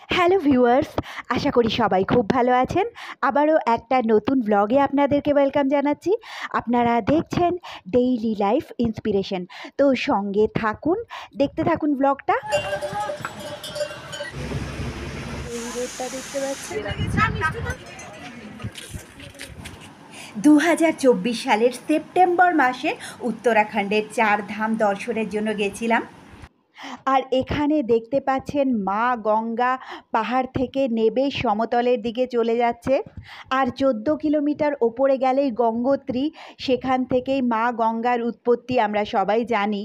Hello viewers, আশা করি সবাই খুব ভালো আছেন। আবারও একটা নতুন ব্লগে আপনাদেরকে ওয়েলকাম জানাচ্ছি। আপনারা দেখছেন ডেইলি লাইফ ইন্সপিরেশন। তো সঙ্গে থাকুন, দেখতে থাকুন ব্লগটা। এই রোডটা দেখতে পাচ্ছেন, 2024 সালের সেপ্টেম্বর মাসে উত্তরাখণ্ডের 4 ধাম দর্শনের জন্য গেছিলাম। আর এখানে দেখতে পাচ্ছেন মা গঙ্গা পাহাড় থেকে নেবে সমতলের দিকে চলে যাচ্ছে। আর 14 কিলোমিটার ওপরে গেলেই গঙ্গোত্রী, সেখান থেকেই মা গঙ্গার উৎপত্তি আমরা সবাই জানি।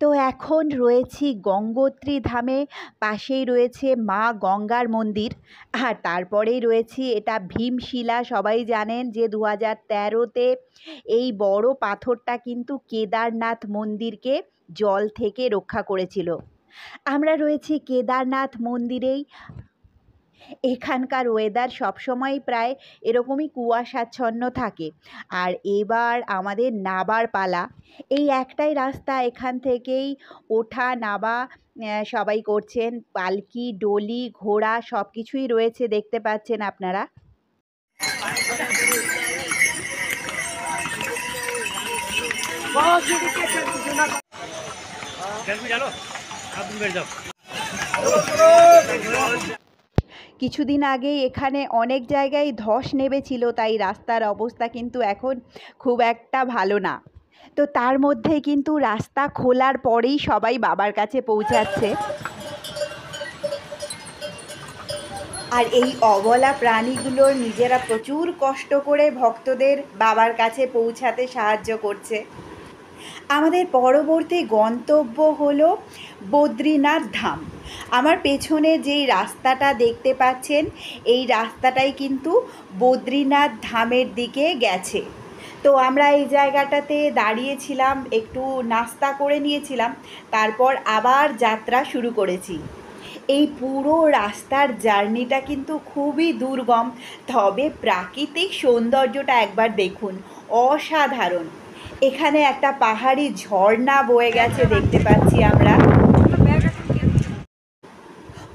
তো এখন রয়েছি গঙ্গোত্রী ধামে, পাশেই রয়েছে মা গঙ্গার মন্দির। আর তারপরেই রয়েছি এটা ভীমশিলা। সবাই জানেন যে 2013-তে এই বড় পাথরটা কিন্তু কেদারনাথ মন্দিরকে জল থেকে রক্ষা করেছিল। আমরা রয়েছি কেদারনাথ মন্দিরেই। এখানকার ওয়েদার সবসময় প্রায় এরকমই কুয়াশাচ্ছন্ন থাকে। আর এবার আমাদের নাবার পালা। এই একটাই রাস্তা, এখান থেকেই ওঠা নামা সবাই করছেন। পালকি, ডলি, ঘোড়া সব কিছুই রয়েছে, দেখতে পাচ্ছেন আপনারা। কিছুদিন আগেই এখানে অনেক জায়গায় ধস নেমেছিল, তাই রাস্তার অবস্থা কিন্তু এখন খুব একটা ভালো না। তো তার মধ্যে কিন্তু রাস্তা খোলার পরেই সবাই বাবার কাছে পৌঁছাচ্ছে। আর এই অবলা প্রাণীগুলোর নিজেরা প্রচুর কষ্ট করে ভক্তদের বাবার কাছে পৌঁছাতে সাহায্য করছে। আমাদের পরবর্তী গন্তব্য হলো বদ্রীনাথ ধাম। আমার পেছনে যেই রাস্তাটা দেখতে পাচ্ছেন, এই রাস্তাটাই কিন্তু বদ্রীনাথ ধামের দিকে গেছে। তো আমরা এই জায়গাটাতে দাঁড়িয়েছিলাম, একটু নাস্তা করে নিয়েছিলাম, তারপর আবার যাত্রা শুরু করেছি। এই পুরো রাস্তার জার্নিটা কিন্তু খুবই দুর্গম, তবে প্রাকৃতিক সৌন্দর্যটা একবার দেখুন, অসাধারণ। এখানে একটা পাহাড়ি ঝর্ণা বয়ে গেছে, দেখতে পাচ্ছি আমরা।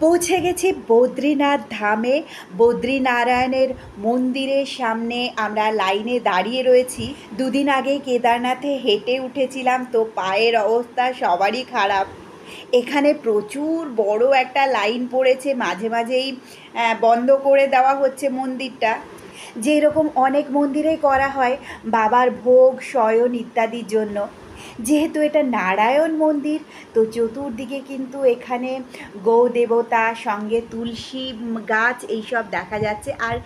পৌঁছে গেছি বদ্রীনাথ ধামে। বদ্রীনারায়ণের মন্দিরের সামনে আমরা লাইনে দাঁড়িয়ে রয়েছি। দুদিন আগে কেদারনাথে হেঁটে উঠেছিলাম, তো পায়ের অবস্থা সবারই খারাপ। এখানে প্রচুর বড় একটা লাইন পড়েছে, মাঝে মাঝেই বন্ধ করে দেওয়া হচ্ছে মন্দিরটা। যেরকম অনেক মন্দিরেই করা হয় বাবার ভোগ, শয়ন ইত্যাদির জন্য। যেহেতু এটা নারায়ণ মন্দির, তো চতুর্দিকে কিন্তু এখানে গৌ দেবতা, সঙ্গে তুলসী গাছ এইসব দেখা যাচ্ছে। আর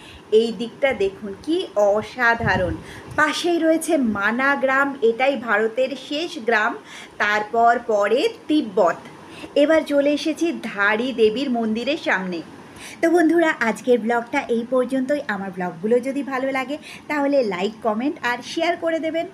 এই দিকটা দেখুন, কি অসাধারণ। পাশেই রয়েছে মানা গ্রাম, এটাই ভারতের শেষ গ্রাম, তারপর পরে তিব্বত। এবার চলে এসেছি ধারী দেবীর মন্দিরের সামনে। তো বন্ধুরা, আজকের ব্লগটা এই পর্যন্তই। আমার ব্লগগুলো যদি ভালো লাগে তাহলে লাইক, কমেন্ট আর শেয়ার করে দেবেন।